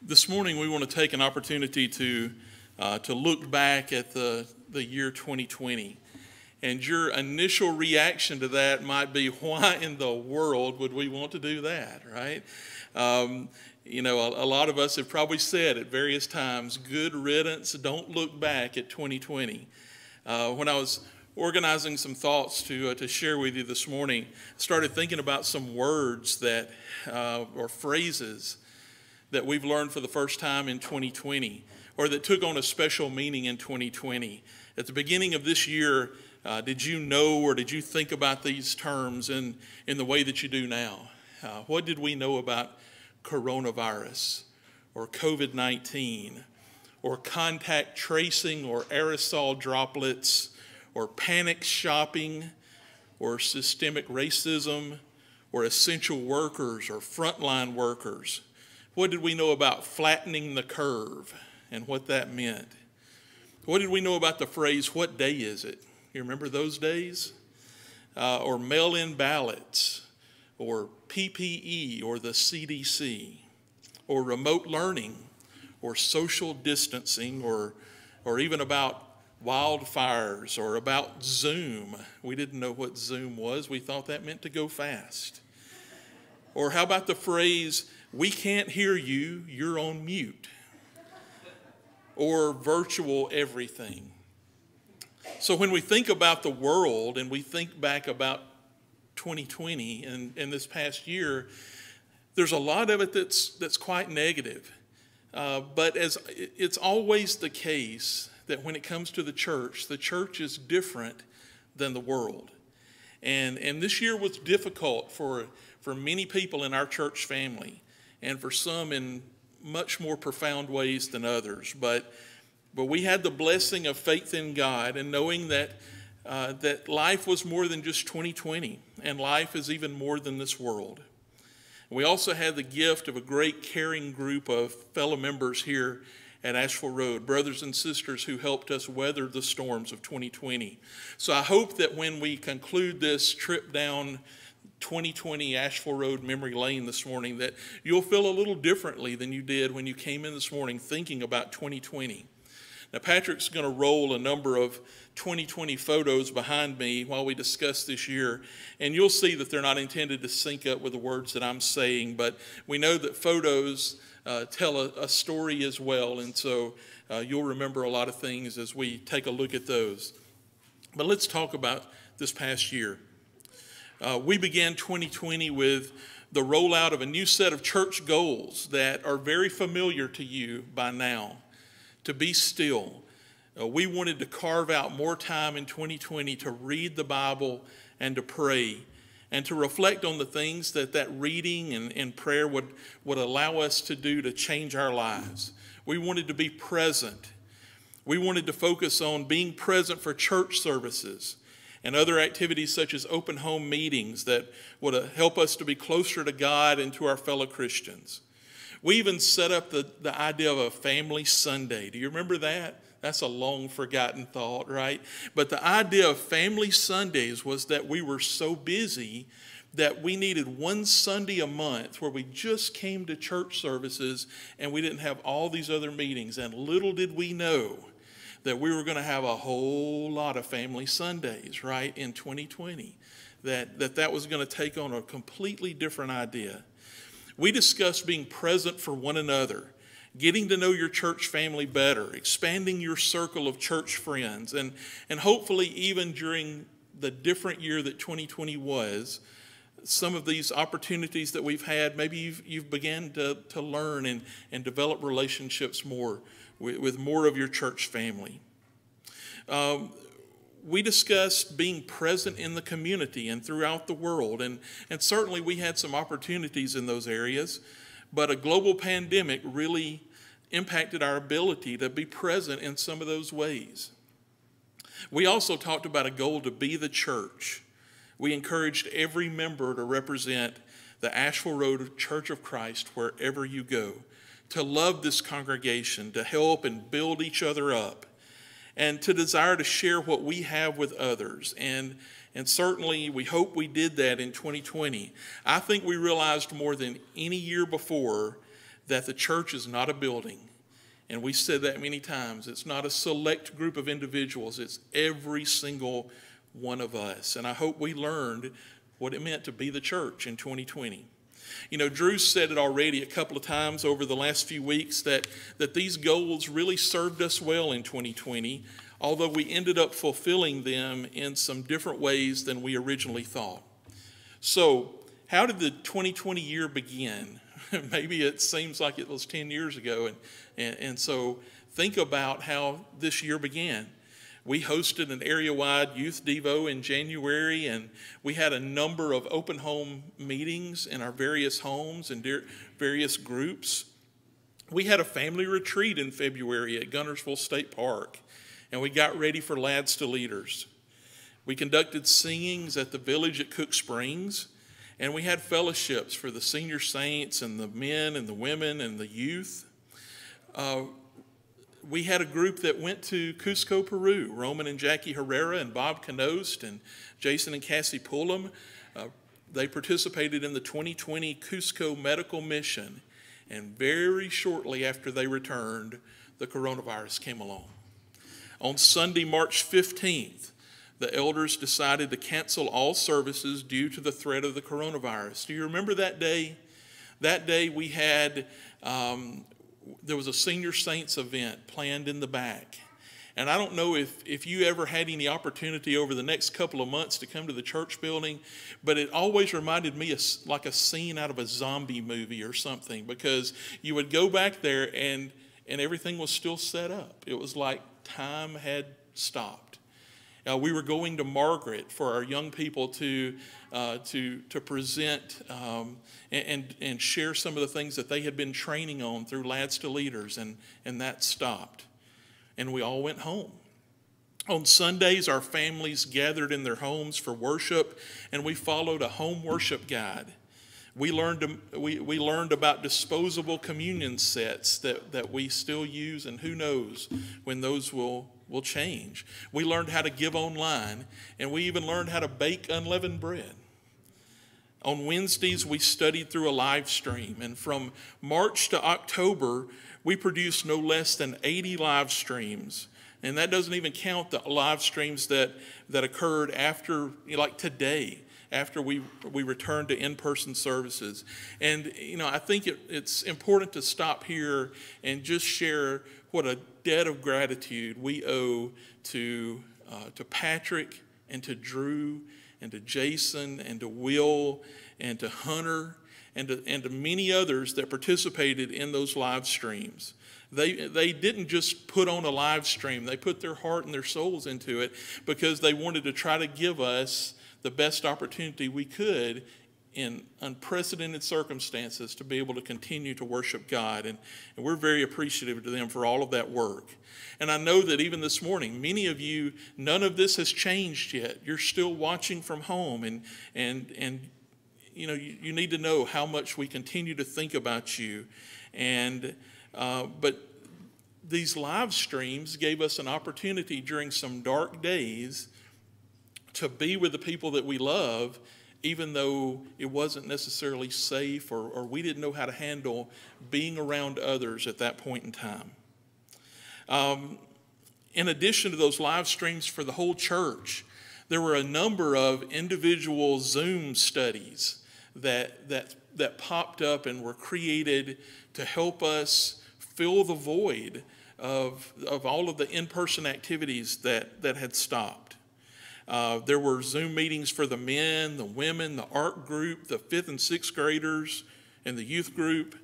This morning we want to take an opportunity to look back at the year 2020. And your initial reaction to that might be, why in the world would we want to do that, right? A lot of us have probably said at various times, good riddance, don't look back at 2020. When I was organizing some thoughts to share with you this morning, I started thinking about some words that or phrases that we've learned for the first time in 2020, or that took on a special meaning in 2020. At the beginning of this year, did you know or did you think about these terms in the way that you do now? What did we know about coronavirus or COVID-19 or contact tracing or aerosol droplets or panic shopping or systemic racism or essential workers or frontline workers? What did we know about flattening the curve and what that meant? What did we know about the phrase, what day is it? You remember those days? Or mail-in ballots, or PPE, or the CDC, or remote learning, or social distancing, or even about wildfires, or about Zoom. We didn't know what Zoom was. We thought that meant to go fast. Or how about the phrase, we can't hear you, you're on mute. Or virtual everything. So when we think about the world and we think back about 2020 and this past year, there's a lot of it that's quite negative. But as it's always the case that when it comes to the church is different than the world. And this year was difficult for many people in our church family, and for some in much more profound ways than others. But we had the blessing of faith in God and knowing that life was more than just 2020, and life is even more than this world. We also had the gift of a great caring group of fellow members here at Ashville Road, brothers and sisters who helped us weather the storms of 2020. So I hope that when we conclude this trip down 2020 Ashville Road Memory Lane this morning, that you'll feel a little differently than you did when you came in this morning thinking about 2020. Now, Patrick's going to roll a number of 2020 photos behind me while we discuss this year, and you'll see that they're not intended to sync up with the words that I'm saying, but we know that photos tell a story as well, and so you'll remember a lot of things as we take a look at those. But let's talk about this past year. We began 2020 with the rollout of a new set of church goals that are very familiar to you by now. To be still. We wanted to carve out more time in 2020 to read the Bible and to pray and to reflect on the things that reading and prayer would allow us to do to change our lives. We wanted to be present. We wanted to focus on being present for church services and other activities such as open home meetings that would help us to be closer to God and to our fellow Christians. We even set up the idea of a family Sunday. Do you remember that? That's a long forgotten thought, right? But the idea of family Sundays was that we were so busy that we needed one Sunday a month where we just came to church services and we didn't have all these other meetings. And little did we know that we were going to have a whole lot of family Sundays, right, in 2020, that was going to take on a completely different idea. We discussed being present for one another, getting to know your church family better, expanding your circle of church friends, and hopefully even during the different year that 2020 was, some of these opportunities that we've had, maybe you've began to learn and develop relationships more with more of your church family. We discussed being present in the community and throughout the world, and certainly we had some opportunities in those areas, but a global pandemic really impacted our ability to be present in some of those ways. We also talked about a goal to be the church. We encouraged every member to represent the Ashville Road Church of Christ wherever you go, to love this congregation, to help and build each other up, and to desire to share what we have with others. And certainly we hope we did that in 2020. I think we realized more than any year before that the church is not a building. And we said that many times. It's not a select group of individuals. It's every single one of us. And I hope we learned what it meant to be the church in 2020. You know, Drew said it already a couple of times over the last few weeks that these goals really served us well in 2020, although we ended up fulfilling them in some different ways than we originally thought. So, how did the 2020 year begin? Maybe it seems like it was 10 years ago, and so think about how this year began. We hosted an area-wide youth devo in January, and we had a number of open home meetings in our various homes and various groups. We had a family retreat in February at Guntersville State Park, and we got ready for Lads to Leaders. We conducted singings at the village at Cook Springs, and we had fellowships for the senior saints and the men and the women and the youth. We had a group that went to Cusco, Peru. Roman and Jackie Herrera and Bob Canost and Jason and Cassie Pullum. They participated in the 2020 Cusco Medical Mission. And very shortly after they returned, the coronavirus came along. On Sunday, March 15th, the elders decided to cancel all services due to the threat of the coronavirus. Do you remember that day? That day we had... there was a senior saints event planned in the back. And I don't know if you ever had any opportunity over the next couple of months to come to the church building, but it always reminded me of like a scene out of a zombie movie or something, because you would go back there and everything was still set up. It was like time had stopped. We were going to Margaret for our young people to present and share some of the things that they had been training on through Lads to Leaders, and that stopped. And we all went home. On Sundays, our families gathered in their homes for worship, and we followed a home worship guide. We learned about disposable communion sets that we still use, and who knows when those will change. We learned how to give online, and we even learned how to bake unleavened bread. On Wednesdays, we studied through a live stream, and from March to October, we produced no less than 80 live streams. And that doesn't even count the live streams that occurred after, like today, after we returned to in-person services. And, I think it's important to stop here and just share what a debt of gratitude we owe to Patrick and to Drew and to Jason and to Will and to Hunter and to many others that participated in those live streams. They didn't just put on a live stream. They put their heart and their souls into it because they wanted to try to give us the best opportunity we could in unprecedented circumstances to be able to continue to worship God. And we're very appreciative to them for all of that work. And I know that even this morning, many of you, none of this has changed yet. You're still watching from home, and you need to know how much we continue to think about you. But these live streams gave us an opportunity during some dark days to be with the people that we love, even though it wasn't necessarily safe or we didn't know how to handle being around others at that point in time. In addition to those live streams for the whole church, there were a number of individual Zoom studies that popped up and were created to help us fill the void of all of the in-person activities that had stopped. There were Zoom meetings for the men, the women, the art group, the 5th and 6th graders, and the youth group.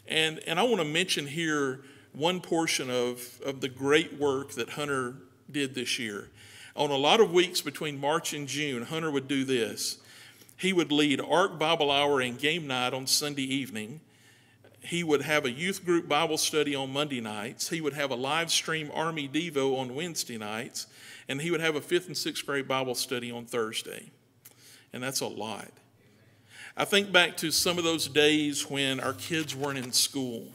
And I want to mention here one portion of the great work that Hunter did this year. On a lot of weeks between March and June, Hunter would do this. He would lead Ark Bible Hour and Game Night on Sunday evening. He would have a youth group Bible study on Monday nights. He would have a live stream Army Devo on Wednesday nights. And he would have a 5th and 6th grade Bible study on Thursday. And that's a lot. I think back to some of those days when our kids weren't in school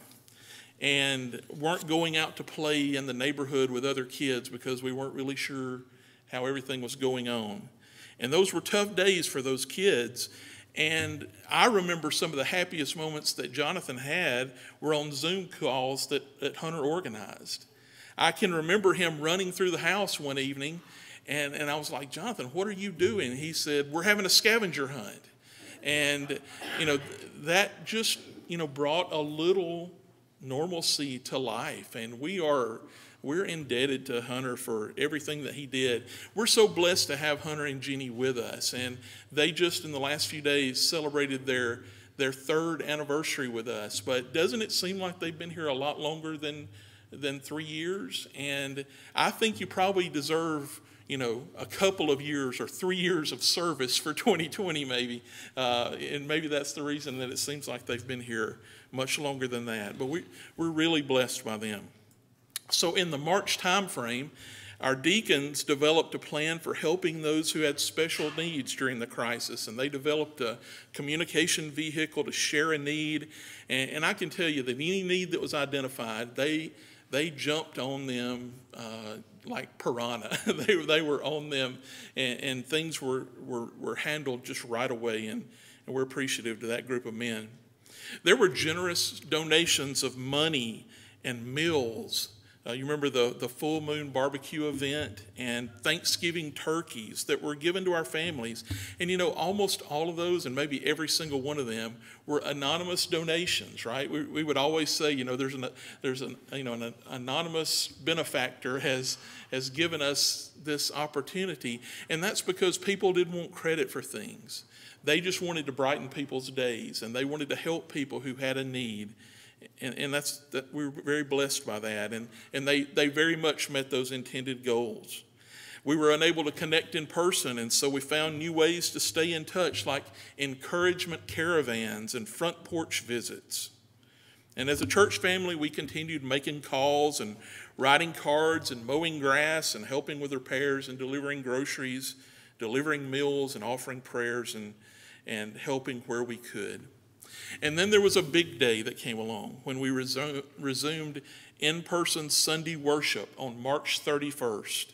and weren't going out to play in the neighborhood with other kids because we weren't really sure how everything was going on. And those were tough days for those kids. And I remember some of the happiest moments that Jonathan had were on Zoom calls that Hunter organized. I can remember him running through the house one evening, and I was like, Jonathan, what are you doing? He said, we're having a scavenger hunt. And, that just, brought a little normalcy to life. And we're indebted to Hunter for everything that he did. We're so blessed to have Hunter and Jeannie with us. And they just, in the last few days, celebrated their third anniversary with us. But doesn't it seem like they've been here a lot longer than 3 years? And I think you probably deserve, a couple of years or 3 years of service for 2020 maybe. And maybe that's the reason that it seems like they've been here much longer than that. But we're really blessed by them. So in the March time frame, our deacons developed a plan for helping those who had special needs during the crisis, and they developed a communication vehicle to share a need. And I can tell you that any need that was identified, they jumped on them like piranha. they were on them, and things were handled just right away, and we're appreciative to that group of men. There were generous donations of money and meals. You remember the full moon barbecue event and Thanksgiving turkeys that were given to our families. And almost all of those, and maybe every single one of them, were anonymous donations, right? We would always say, there's an anonymous benefactor has given us this opportunity. And that's because people didn't want credit for things. They just wanted to brighten people's days, and they wanted to help people who had a need. And that we were very blessed by that, and they very much met those intended goals. We were unable to connect in person, and so we found new ways to stay in touch, like encouragement caravans and front porch visits. And as a church family, we continued making calls and writing cards and mowing grass and helping with repairs and delivering groceries, delivering meals and offering prayers and helping where we could. And then there was a big day that came along when we resumed in-person Sunday worship on March 31st.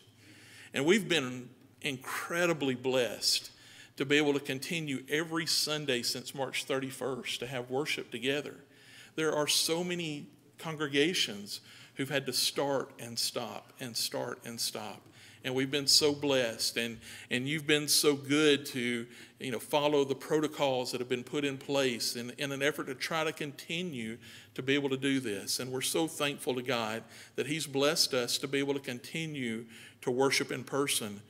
And we've been incredibly blessed to be able to continue every Sunday since March 31st to have worship together. There are so many congregations who've had to start and stop and start and stop. And we've been so blessed, and you've been so good to follow the protocols that have been put in place in an effort to try to continue to be able to do this. And we're so thankful to God that He's blessed us to be able to continue to worship in person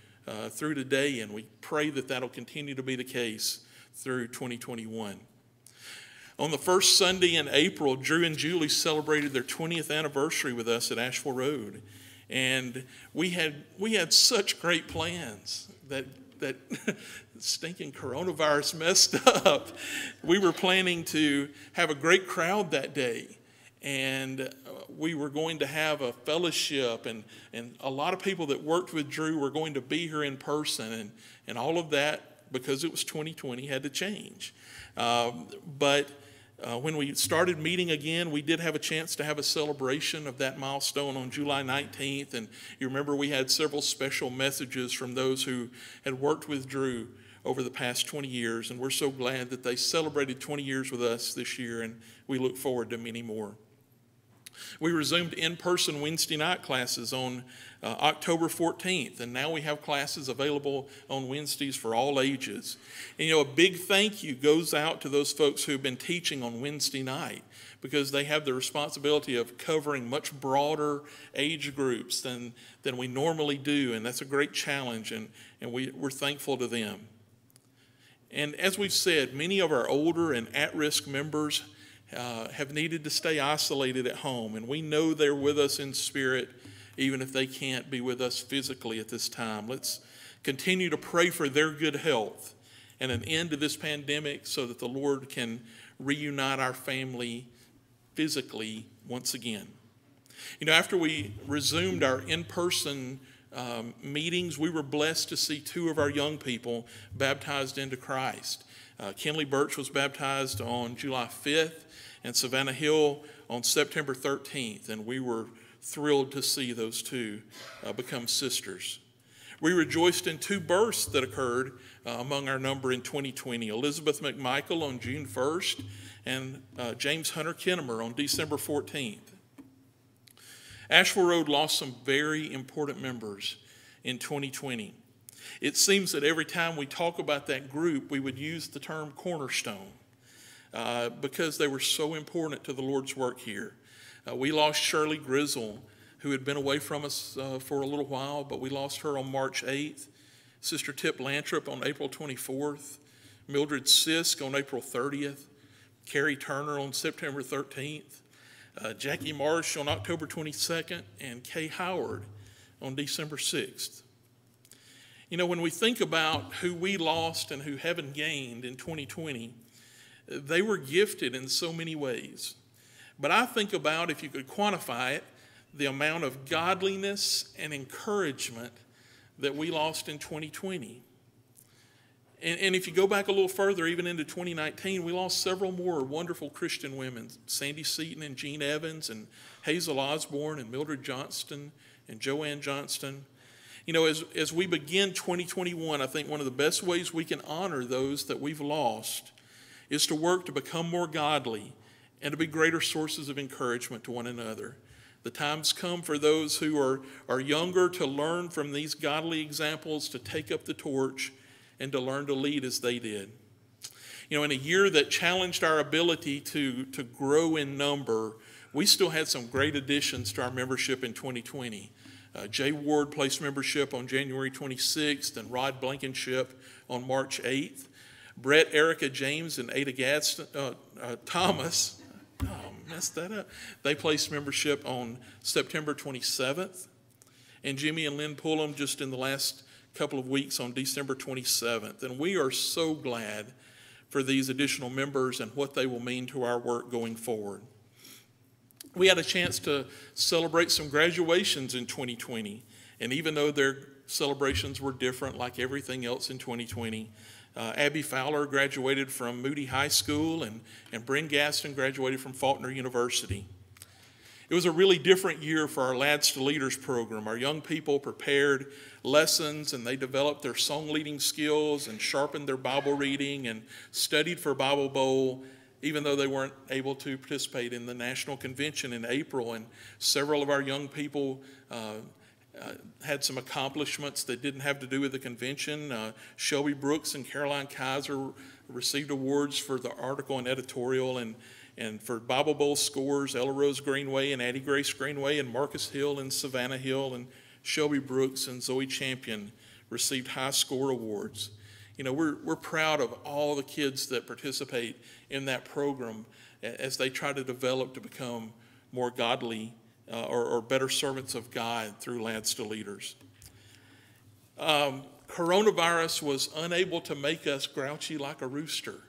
through today, and we pray that that'll continue to be the case through 2021. On the first Sunday in April, Drew and Julie celebrated their 20th anniversary with us at Ashville Road. And we had such great plans that stinking coronavirus messed up. We were planning to have a great crowd that day, and we were going to have a fellowship, and a lot of people that worked with Drew were going to be here in person, and all of that, because it was 2020, had to change. But when we started meeting again, we did have a chance to have a celebration of that milestone on July 19th. And you remember we had several special messages from those who had worked with Drew over the past 20 years. And we're so glad that they celebrated 20 years with us this year, and we look forward to many more. We resumed in-person Wednesday night classes on October 14th, and now we have classes available on Wednesdays for all ages. And a big thank you goes out to those folks who have been teaching on Wednesday night, because they have the responsibility of covering much broader age groups than we normally do, and that's a great challenge, and we're thankful to them. And as we've said, many of our older and at-risk members have needed to stay isolated at home, and we know they're with us in spirit even if they can't be with us physically at this time. Let's continue to pray for their good health and an end to this pandemic so that the Lord can reunite our family physically once again. After we resumed our in-person meetings, we were blessed to see 2 of our young people baptized into Christ. Kenley Birch was baptized on July 5th, and Savannah Hill on September 13th, and we were thrilled to see those 2 become sisters. We rejoiced in two births that occurred among our number in 2020. Elizabeth McMichael on June 1st and James Hunter Kinnemer on December 14th. Ashville Road lost some very important members in 2020. It seems that every time we talk about that group, we would use the term cornerstone because they were so important to the Lord's work here. We lost Shirley Grizzle, who had been away from us for a little while, but we lost her on March 8th. Sister Tip Lantrip on April 24th. Mildred Sisk on April 30th. Carrie Turner on September 13th. Jackie Marsh on October 22nd. And Kay Howard on December 6th. You know, when we think about who we lost and who heaven gained in 2020, they were gifted in so many ways. But I think about, if you could quantify it, the amount of godliness and encouragement that we lost in 2020. And if you go back a little further, even into 2019, we lost several more wonderful Christian women, Sandy Seaton and Jean Evans and Hazel Osborne and Mildred Johnston and Joanne Johnston. You know, as we begin 2021, I think one of the best ways we can honor those that we've lost is to work to become more godly and to be greater sources of encouragement to one another. The time's come for those who are younger to learn from these godly examples, to take up the torch and to learn to lead as they did. You know, in a year that challenged our ability to grow in number, we still had some great additions to our membership in 2020. Jay Ward placed membership on January 26th and Rod Blankenship on March 8th. Brett, Erica James, and Ada Thomas, messed that up. They placed membership on September 27th. And Jimmy and Lynn Pullum just in the last couple of weeks on December 27th. And we are so glad for these additional members and what they will mean to our work going forward. We had a chance to celebrate some graduations in 2020. And even though their celebrations were different, like everything else in 2020, Abby Fowler graduated from Moody High School, and Bryn Gaston graduated from Faulkner University. It was a really different year for our Lads to Leaders program. Our young people prepared lessons, and they developed their song leading skills and sharpened their Bible reading and studied for Bible Bowl, even though they weren't able to participate in the National Convention in April. And several of our young people had some accomplishments that didn't have to do with the convention. Shelby Brooks and Caroline Kaiser received awards for the article and editorial, and for Bible Bowl scores, Ella Rose Greenway and Addie Grace Greenway and Marcus Hill and Savannah Hill and Shelby Brooks and Zoe Champion received high score awards. You know, we're proud of all the kids that participate in that program as they try to develop to become more godly or better servants of God through Lads to Leaders. Coronavirus was unable to make us grouchy like a rooster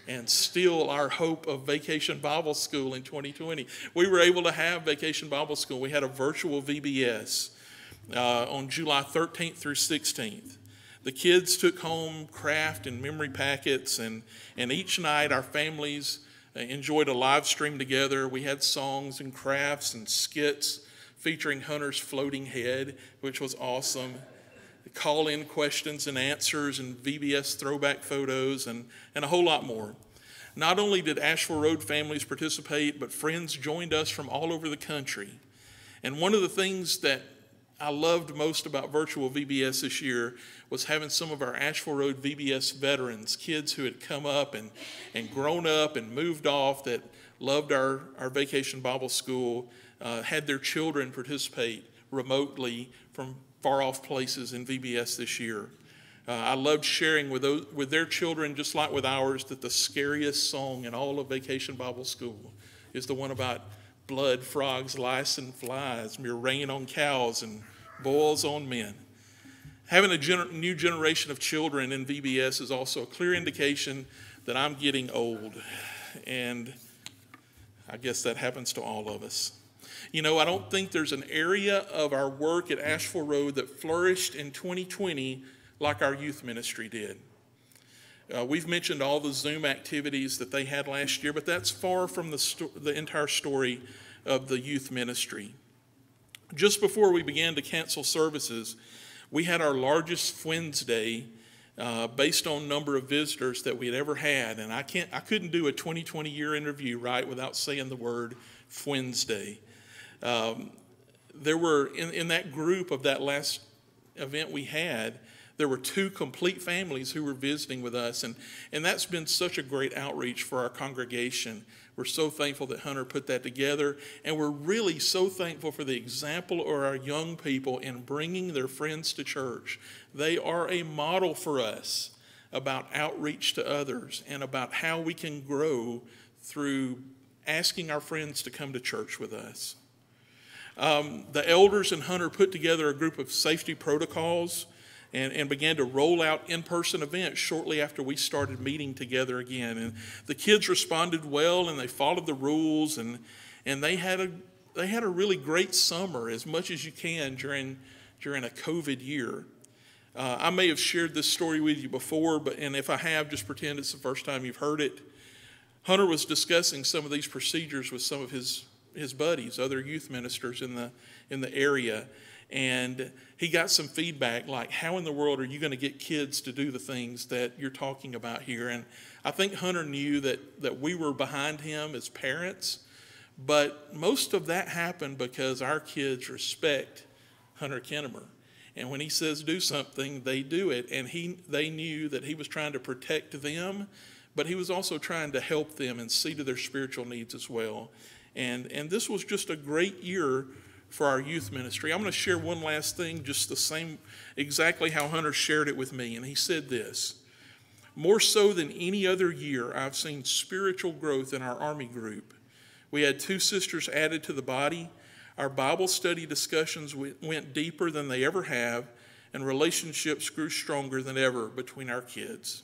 and steal our hope of Vacation Bible School in 2020. We were able to have Vacation Bible School. We had a virtual VBS on July 13th through 16th. The kids took home craft and memory packets, and each night our families enjoyed a live stream together. We had songs and crafts and skits featuring Hunter's floating head, which was awesome. Call-in questions and answers and VBS throwback photos and a whole lot more. Not only did Ashville Road families participate, but friends joined us from all over the country. And one of the things that I loved most about virtual VBS this year was having some of our Ashville Road VBS veterans, kids who had come up and grown up and moved off, that loved our Vacation Bible School, had their children participate remotely from far off places in VBS this year. I loved sharing with their children, just like with ours, that the scariest song in all of Vacation Bible School is the one about blood, frogs, lice, and flies, mere rain on cows and boils on men. Having a new generation of children in VBS is also a clear indication that I'm getting old, and I guess that happens to all of us. You know, I don't think there's an area of our work at Ashville Road that flourished in 2020 like our youth ministry did. We've mentioned all the Zoom activities that they had last year, but that's far from the entire story of the youth ministry. Just before we began to cancel services, We had our largest Wednesday based on number of visitors that we had ever had, and I couldn't do a 2020 year interview right without saying the word Wednesday. There were in that group of that last event we had, there were 2 complete families who were visiting with us, and that's been such a great outreach for our congregation. We're so thankful that Hunter put that together, and we're really so thankful for the example of our young people in bringing their friends to church. They are a model for us about outreach to others and about how we can grow through asking our friends to come to church with us. The elders and Hunter put together a group of safety protocols and began to roll out in-person events shortly after we started meeting together again. And the kids responded well, and they followed the rules, and they had a really great summer, as much as you can during a COVID year. I may have shared this story with you before, and if I have, just pretend it's the first time you've heard it. Hunter was discussing some of these procedures with some of his buddies, other youth ministers in the area. And he got some feedback like, how in the world are you going to get kids to do the things that you're talking about here? And I think Hunter knew that we were behind him as parents, but most of that happened because our kids respect Hunter Kinnemer. And when he says do something, they do it. And they knew that he was trying to protect them, but he was also trying to help them and see to their spiritual needs as well. And this was just a great year for our youth ministry. I'm going to share one last thing, just the same, exactly how Hunter shared it with me. And he said this: more so than any other year, I've seen spiritual growth in our Army group. We had 2 sisters added to the body. Our Bible study discussions went deeper than they ever have, and relationships grew stronger than ever between our kids.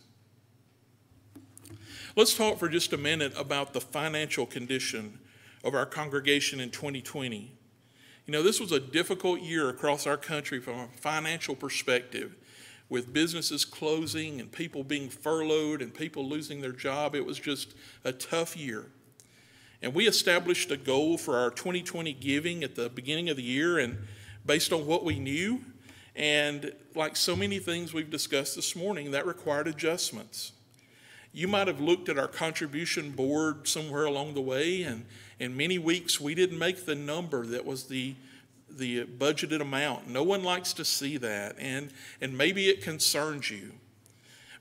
Let's talk for just a minute about the financial condition of our congregation in 2020. You know, this was a difficult year across our country from a financial perspective, with businesses closing and people being furloughed and people losing their job. It was just a tough year. And we established a goal for our 2020 giving at the beginning of the year, and based on what we knew, and like so many things we've discussed this morning, that required adjustments. You might have looked at our contribution board somewhere along the way, and in many weeks we didn't make the number that was the budgeted amount. No one likes to see that, and maybe it concerns you.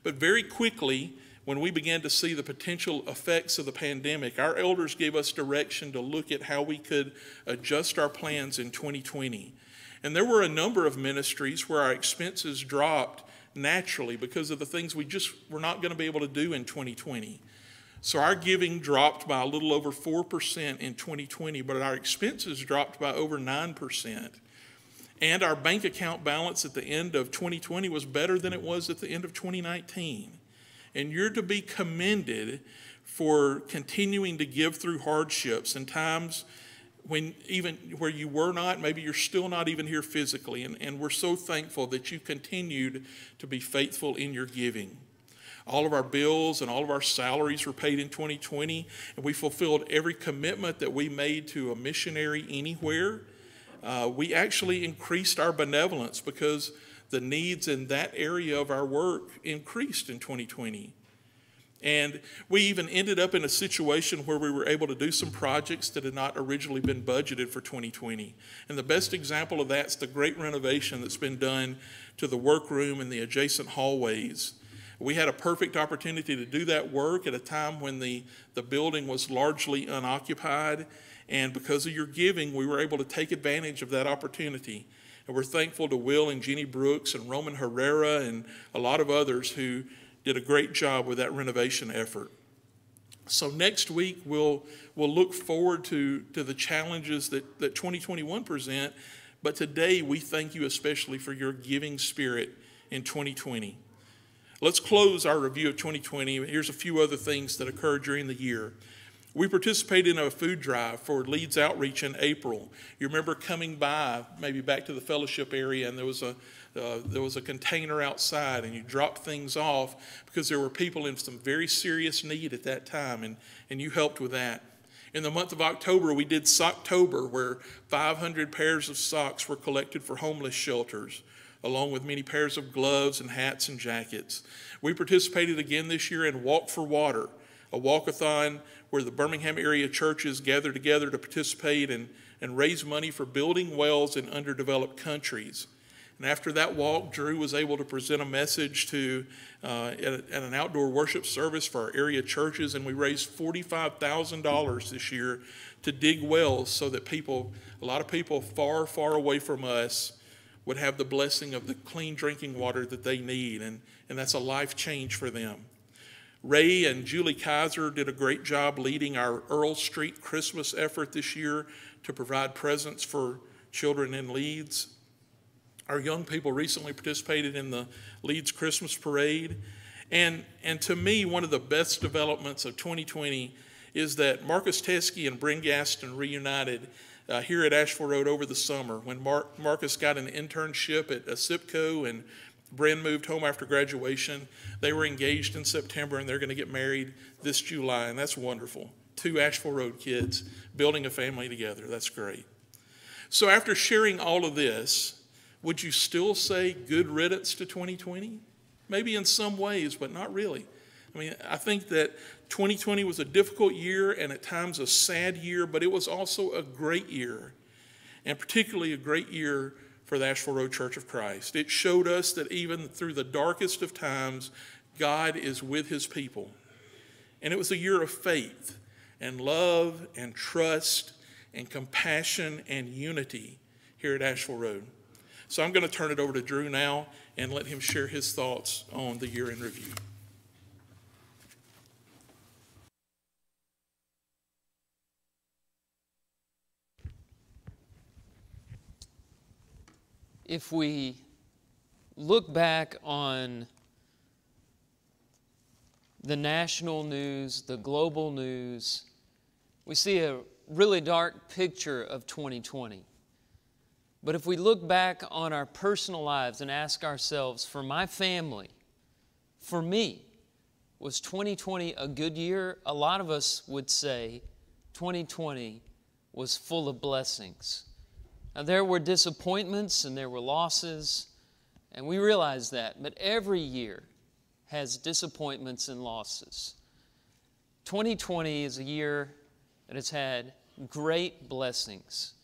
But very quickly, when we began to see the potential effects of the pandemic, our elders gave us direction to look at how we could adjust our plans in 2020. And there were a number of ministries where our expenses dropped naturally because of the things we just were not going to be able to do in 2020. So our giving dropped by a little over 4% in 2020, but our expenses dropped by over 9%. And our bank account balance at the end of 2020 was better than it was at the end of 2019. And you're to be commended for continuing to give through hardships and times when even where you were not, maybe you're still not even here physically. And we're so thankful that you continued to be faithful in your giving. All of our bills and all of our salaries were paid in 2020, and we fulfilled every commitment that we made to a missionary anywhere. We actually increased our benevolence because the needs in that area of our work increased in 2020. And we even ended up in a situation where we were able to do some projects that had not originally been budgeted for 2020. And the best example of that is the great renovation that's been done to the workroom and the adjacent hallways. We had a perfect opportunity to do that work at a time when the building was largely unoccupied. And because of your giving, we were able to take advantage of that opportunity. And we're thankful to Will and Jeannie Brooks and Roman Herrera and a lot of others who did a great job with that renovation effort. So next week, we'll look forward to the challenges that 2021 present. But today, we thank you especially for your giving spirit in 2020. Let's close our review of 2020. Here's a few other things that occurred during the year. We participated in a food drive for Leeds Outreach in April. You remember coming by, maybe back to the fellowship area, and there was a container outside, and you dropped things off because there were people in some very serious need at that time, and you helped with that. In the month of October, we did Socktober, where 500 pairs of socks were collected for homeless shelters. along with many pairs of gloves and hats and jackets. We participated again this year in Walk for Water, a walkathon where the Birmingham area churches gather together to participate and raise money for building wells in underdeveloped countries. And after that walk, Drew was able to present a message at an outdoor worship service for our area churches, and we raised $45,000 this year to dig wells so that a lot of people far, far away from us would have the blessing of the clean drinking water that they need, and that's a life change for them. Ray and Julie Kaiser did a great job leading our Earl Street Christmas effort this year to provide presents for children in Leeds. Our young people recently participated in the Leeds Christmas Parade. And to me, one of the best developments of 2020 is that Marcus Teskey and Bryn Gaston reunited here at Ashville Road over the summer when Marcus got an internship at SIPCO and Bryn moved home after graduation. They were engaged in September and they're going to get married this July, and that's wonderful. 2 Ashville Road kids building a family together. That's great. So after sharing all of this, would you still say good riddance to 2020? Maybe in some ways, but not really. I mean, I think that 2020 was a difficult year and at times a sad year, but it was also a great year, and particularly a great year for the Ashville Road Church of Christ. It showed us that even through the darkest of times, God is with his people. And it was a year of faith and love and trust and compassion and unity here at Ashville Road. So I'm going to turn it over to Drew now and let him share his thoughts on the year in review. If we look back on the national news, the global news, we see a really dark picture of 2020. But if we look back on our personal lives and ask ourselves, for my family, for me, was 2020 a good year? A lot of us would say 2020 was full of blessings. Now, there were disappointments and there were losses, and we realize that. But every year has disappointments and losses. 2020 is a year that has had great blessings.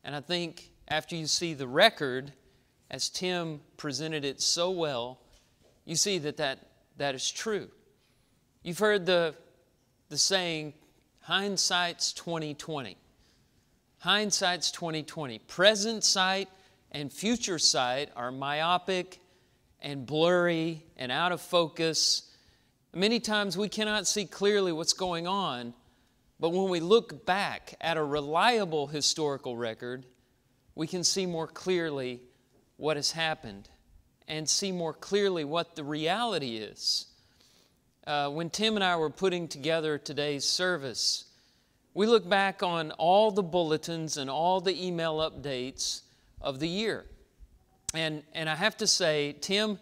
And I think after you see the record, as Tim presented it so well, you see that is true. You've heard the saying, hindsight's 2020. Hindsight's 2020. Present sight and future sight are myopic and blurry and out of focus. Many times we cannot see clearly what's going on, but when we look back at a reliable historical record, we can see more clearly what has happened and see more clearly what the reality is. When Tim and I were putting together today's service, we look back on all the bulletins and all the email updates of the year. And I have to say, Tim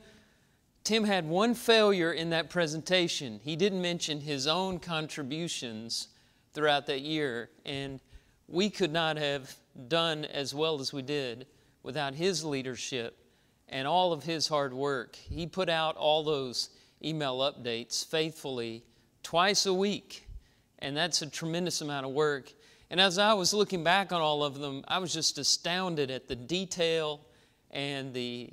had one failure in that presentation. He didn't mention his own contributions throughout that year, and we could not have done as well as we did without his leadership and all of his hard work. He put out all those email updates faithfully twice a week, and that's a tremendous amount of work. And as I was looking back on all of them, I was just astounded at the detail and the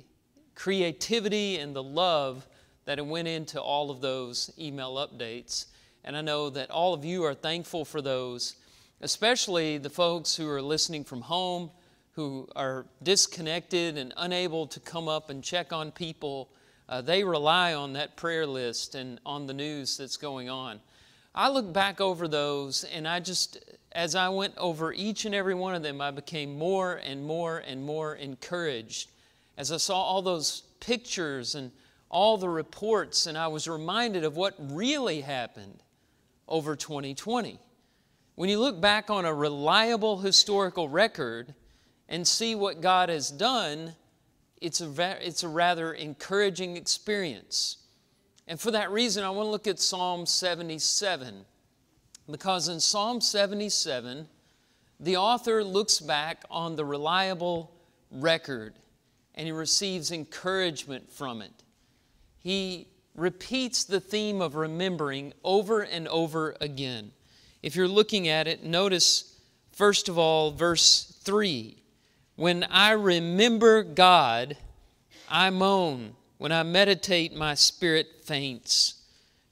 creativity and the love that went into all of those email updates. And I know that all of you are thankful for those, especially the folks who are listening from home, who are disconnected and unable to come up and check on people. They rely on that prayer list and on the news that's going on. I look back over those, and as I went over each and every one of them, I became more and more and more encouraged as I saw all those pictures and all the reports, and I was reminded of what really happened over 2020. When you look back on a reliable historical record and see what God has done, it's a rather encouraging experience. And for that reason, I want to look at Psalm 77. Because in Psalm 77, the author looks back on the reliable record and he receives encouragement from it. He repeats the theme of remembering over and over again. If you're looking at it, notice, first of all, verse 3. When I remember God, I moan. When I meditate, my spirit faints.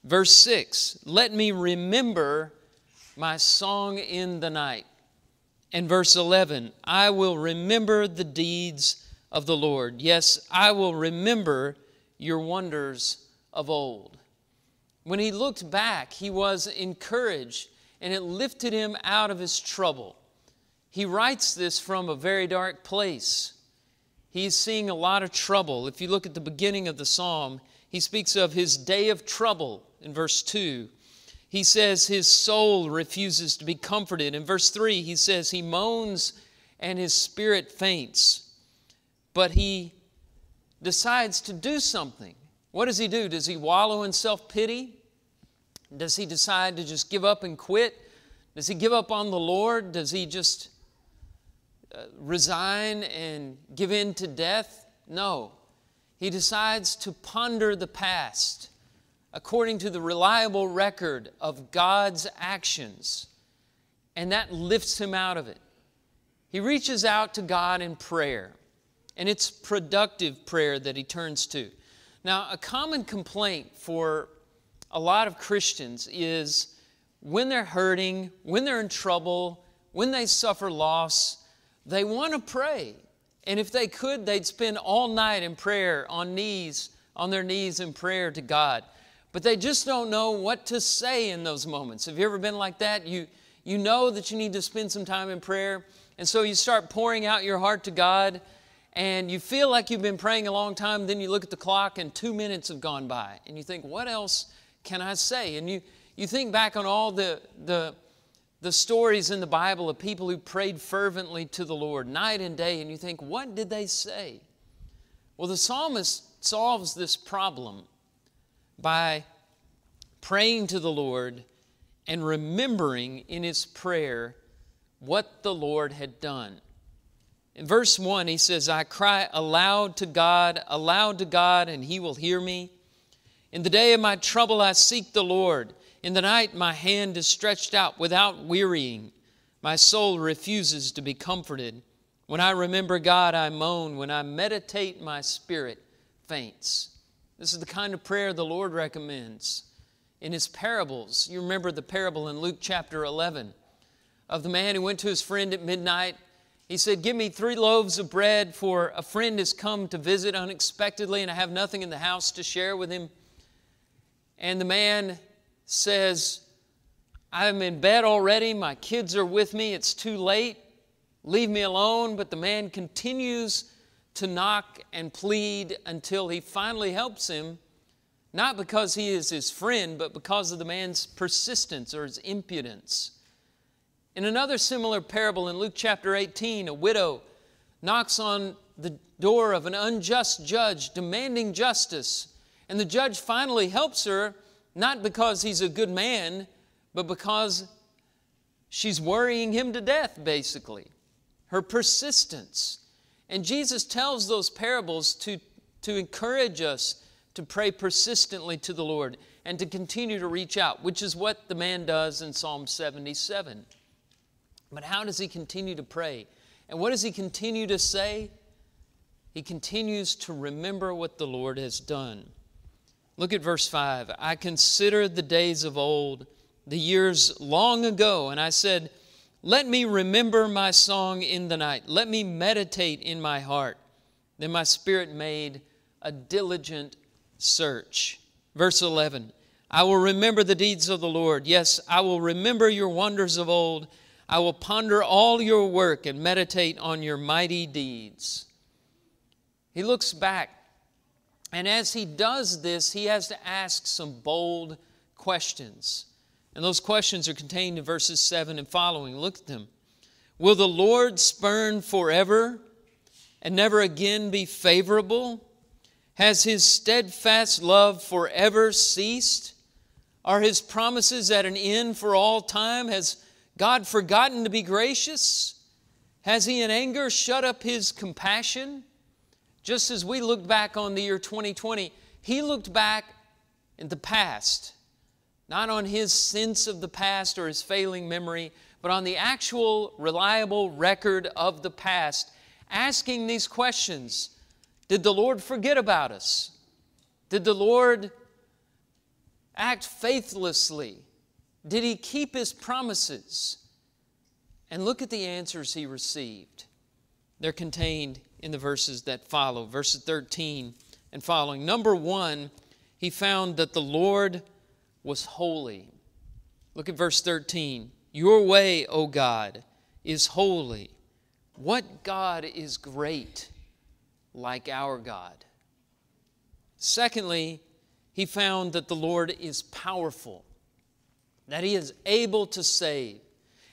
Verse 6, let me remember my song in the night. And verse 11, I will remember the deeds of the Lord. Yes, I will remember your wonders of old. When he looked back, he was encouraged, and it lifted him out of his trouble. He writes this from a very dark place. He's seeing a lot of trouble. If you look at the beginning of the psalm, he speaks of his day of trouble in verse 2. He says his soul refuses to be comforted. In verse 3, he says he moans and his spirit faints. But he decides to do something. What does he do? Does he wallow in self-pity? Does he decide to just give up and quit? Does he give up on the Lord? Does he just resign and give in to death? No. He decides to ponder the past according to the reliable record of God's actions, and that lifts him out of it. He reaches out to God in prayer, and it's productive prayer that he turns to. Now, a common complaint for a lot of Christians is when they're hurting, when they're in trouble, when they suffer loss, they want to pray. And if they could, they'd spend all night in prayer on their knees in prayer to God. But they just don't know what to say in those moments. Have you ever been like that? You know that you need to spend some time in prayer, and so you start pouring out your heart to God, and you feel like you've been praying a long time, then you look at the clock and 2 minutes have gone by, and you think, what else can I say? And you think back on all the stories in the Bible of people who prayed fervently to the Lord night and day, and you think, what did they say? Well, the psalmist solves this problem by praying to the Lord and remembering in his prayer what the Lord had done. In verse 1, he says, I cry aloud to God, and he will hear me. In the day of my trouble, I seek the Lord. In the night, my hand is stretched out without wearying. My soul refuses to be comforted. When I remember God, I moan. When I meditate, my spirit faints. This is the kind of prayer the Lord recommends in his parables. You remember the parable in Luke chapter 11 of the man who went to his friend at midnight. He said, give me 3 loaves of bread, for a friend has come to visit unexpectedly, and I have nothing in the house to share with him. And the man says, I'm in bed already. My kids are with me. It's too late. Leave me alone. But the man continues to knock and plead until he finally helps him, not because he is his friend, but because of the man's persistence or his impudence. In another similar parable in Luke chapter 18, a widow knocks on the door of an unjust judge demanding justice, and the judge finally helps her, not because he's a good man, but because she's worrying him to death, basically. Her persistence. And Jesus tells those parables to encourage us to pray persistently to the Lord and to continue to reach out, which is what the man does in Psalm 77. But how does he continue to pray? And what does he continue to say? He continues to remember what the Lord has done. Look at verse 5. I considered the days of old, the years long ago, and I said, let me remember my song in the night. Let me meditate in my heart. Then my spirit made a diligent search. Verse 11, I will remember the deeds of the Lord. Yes, I will remember your wonders of old. I will ponder all your work and meditate on your mighty deeds. He looks back, and as he does this, he has to ask some bold questions. And those questions are contained in verses 7 and following. Look at them. Will the Lord spurn forever and never again be favorable? Has his steadfast love forever ceased? Are his promises at an end for all time? Has God forgotten to be gracious? Has he in anger shut up his compassion? Just as we looked back on the year 2020, he looked back in the past, not on his sense of the past or his failing memory, but on the actual reliable record of the past, asking these questions. Did the Lord forget about us? Did the Lord act faithlessly? Did He keep His promises? And look at the answers he received. They're contained in the verses that follow, verses 13 and following. Number one, he found that the Lord was holy. Look at verse 13. Your way, O God, is holy. What God is great like our God? Secondly, he found that the Lord is powerful, that He is able to save.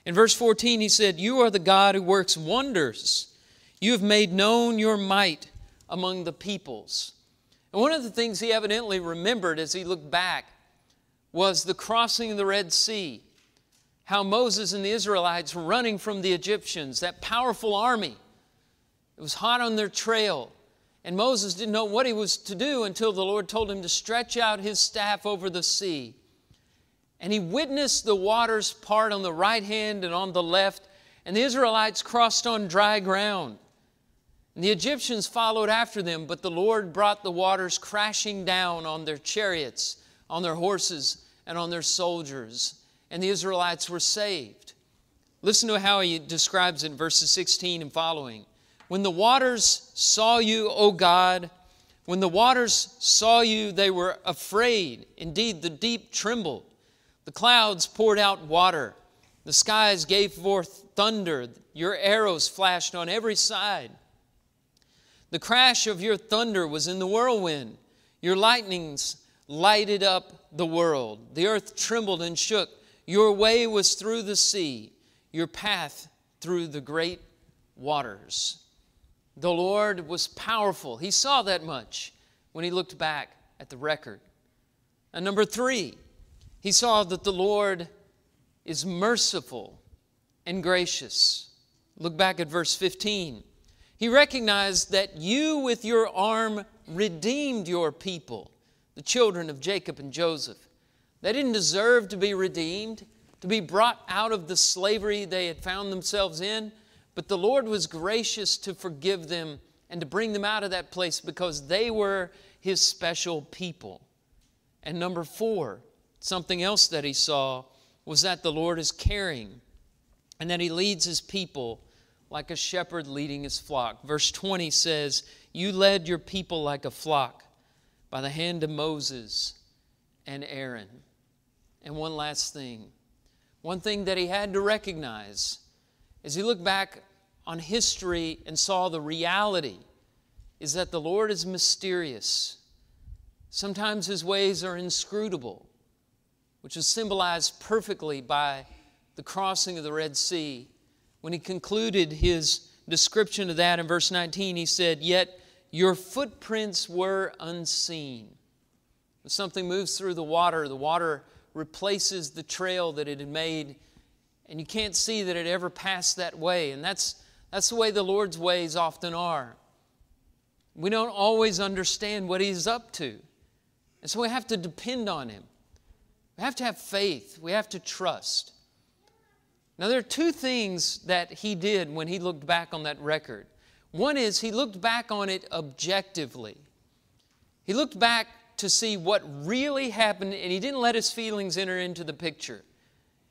In verse 14, he said, you are the God who works wonders. You have made known your might among the peoples. And one of the things he evidently remembered as he looked back was the crossing of the Red Sea, how Moses and the Israelites were running from the Egyptians, that powerful army. It was hot on their trail, and Moses didn't know what he was to do until the Lord told him to stretch out his staff over the sea. And he witnessed the waters part on the right hand and on the left, and the Israelites crossed on dry ground. And the Egyptians followed after them, but the Lord brought the waters crashing down on their chariots, on their horses, and on their soldiers. And the Israelites were saved. Listen to how he describes it in verses 16 and following. When the waters saw you, O God, when the waters saw you, they were afraid. Indeed, the deep trembled. The clouds poured out water. The skies gave forth thunder. Your arrows flashed on every side. The crash of your thunder was in the whirlwind. Your lightnings lighted up the world. The earth trembled and shook. Your way was through the sea, your path through the great waters. The Lord was powerful. He saw that much when he looked back at the record. And number three, he saw that the Lord is merciful and gracious. Look back at verse 15. He recognized that you with your arm redeemed your people, the children of Jacob and Joseph. They didn't deserve to be redeemed, to be brought out of the slavery they had found themselves in, but the Lord was gracious to forgive them and to bring them out of that place because they were His special people. And number four, something else that he saw was that the Lord is caring and that He leads His people like a shepherd leading his flock. Verse 20 says, you led your people like a flock by the hand of Moses and Aaron. And one last thing, one thing that he had to recognize as he looked back on history and saw the reality is that the Lord is mysterious. Sometimes His ways are inscrutable, which is symbolized perfectly by the crossing of the Red Sea. When he concluded his description of that in verse 19, he said, yet your footprints were unseen. When something moves through the water replaces the trail that it had made, and you can't see that it ever passed that way. And that's the way the Lord's ways often are. We don't always understand what He's up to. And so we have to depend on Him. We have to have faith. We have to trust. Now, there are two things that he did when he looked back on that record. One is he looked back on it objectively. He looked back to see what really happened, and he didn't let his feelings enter into the picture.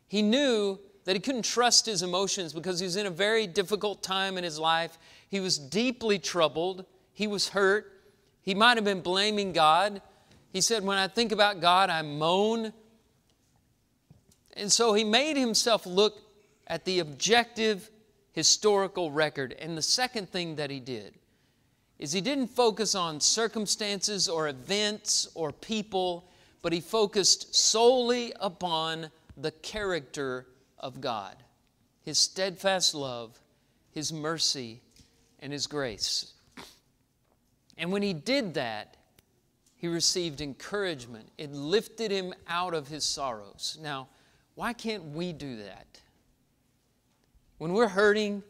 He knew that he couldn't trust his emotions because he was in a very difficult time in his life. He was deeply troubled. He was hurt. He might have been blaming God. He said, when I think about God, I moan. And so he made himself look at the objective historical record. And the second thing that he did is he didn't focus on circumstances or events or people, but he focused solely upon the character of God, His steadfast love, His mercy, and His grace. And when he did that, he received encouragement. It lifted him out of his sorrows. Now, why can't we do that? When we're hurting,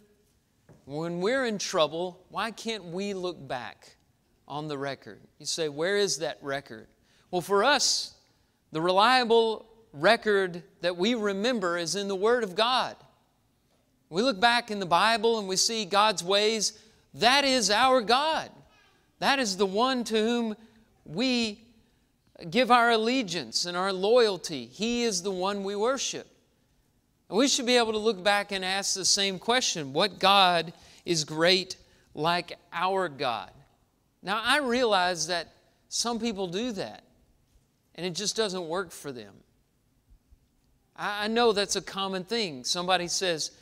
when we're in trouble, why can't we look back on the record. You say, where is that record? Well, for us, the reliable record that we remember is in the Word of God. We look back in the Bible and we see God's ways. That is our God. That is the one to whom we give our allegiance and our loyalty. He is the one we worship. And we should be able to look back and ask the same question. What God is great like our God? Now, I realize that some people do that, and it just doesn't work for them. I know that's a common thing. Somebody says,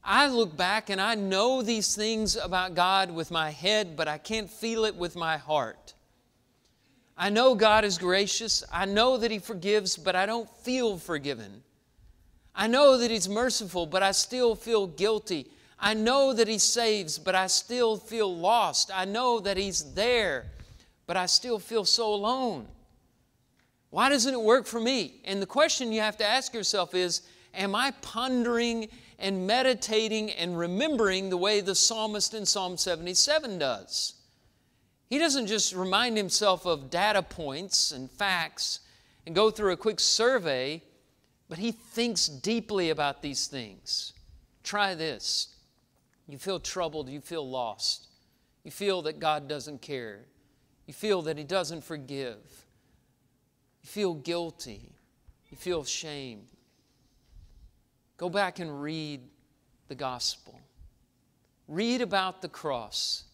I look back and I know these things about God with my head, but I can't feel it with my heart. I know God is gracious. I know that He forgives, but I don't feel forgiven. I know that He's merciful, but I still feel guilty. I know that He saves, but I still feel lost. I know that He's there, but I still feel so alone. Why doesn't it work for me? And the question you have to ask yourself is, am I pondering and meditating and remembering the way the psalmist in Psalm 77 does? He doesn't just remind himself of data points and facts and go through a quick survey, but he thinks deeply about these things. Try this. You feel troubled, you feel lost. You feel that God doesn't care. You feel that He doesn't forgive. You feel guilty. You feel shame. Go back and read the gospel. Read about the cross,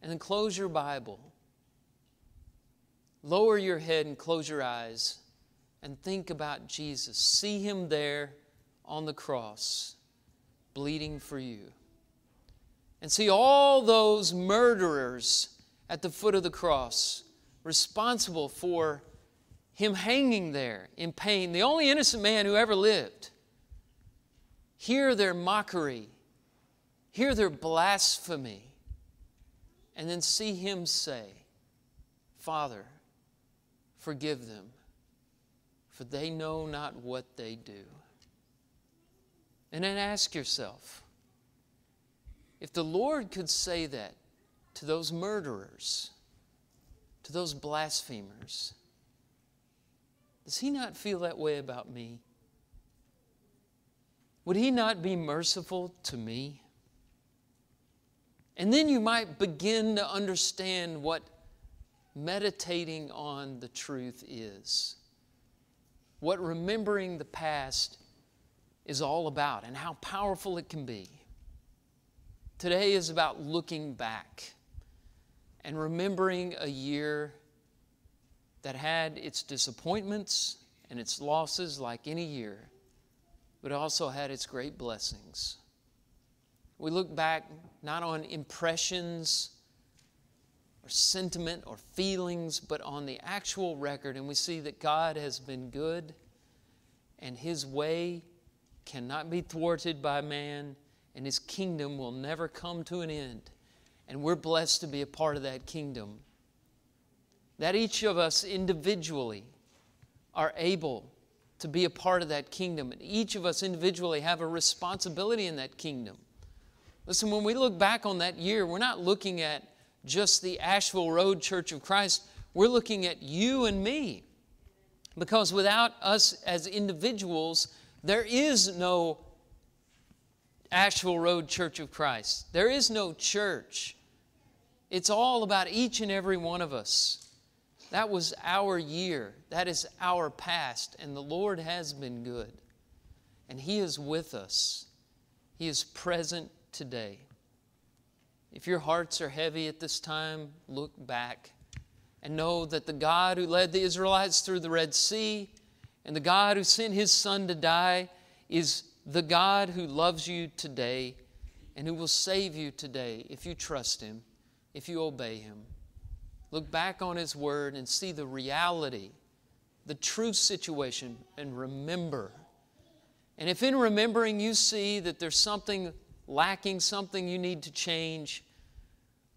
and then close your Bible. Lower your head and close your eyes and think about Jesus. See Him there on the cross, bleeding for you. And see all those murderers at the foot of the cross, responsible for Him hanging there in pain, the only innocent man who ever lived. Hear their mockery, hear their blasphemy, and then see Him say, Father, forgive them, for they know not what they do. And then ask yourself, if the Lord could say that to those murderers, to those blasphemers, does He not feel that way about me? Would He not be merciful to me? And then you might begin to understand what meditating on the truth is, what remembering the past is all about, and how powerful it can be. Today is about looking back and remembering a year that had its disappointments and its losses like any year, but also had its great blessings. We look back not on impressions or sentiment or feelings, but on the actual record, and we see that God has been good and His way cannot be thwarted by man, and His kingdom will never come to an end. And we're blessed to be a part of that kingdom. That each of us individually are able to be a part of that kingdom. And each of us individually have a responsibility in that kingdom. Listen, when we look back on that year, we're not looking at just the Ashville Road Church of Christ. We're looking at you and me. Because without us as individuals, there is no Ashville Road Church of Christ. There is no church. It's all about each and every one of us. That was our year. That is our past. And the Lord has been good. And He is with us. He is present today. If your hearts are heavy at this time, look back and know that the God who led the Israelites through the Red Sea and the God who sent His Son to die is the God who loves you today and who will save you today if you trust Him, if you obey Him. Look back on His Word and see the reality, the true situation, and remember. And if in remembering you see that there's something lacking, something you need to change,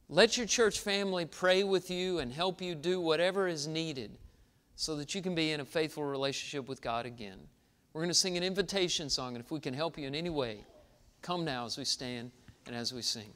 let your church family pray with you and help you do whatever is needed so that you can be in a faithful relationship with God again. We're going to sing an invitation song, and if we can help you in any way, come now as we stand and as we sing.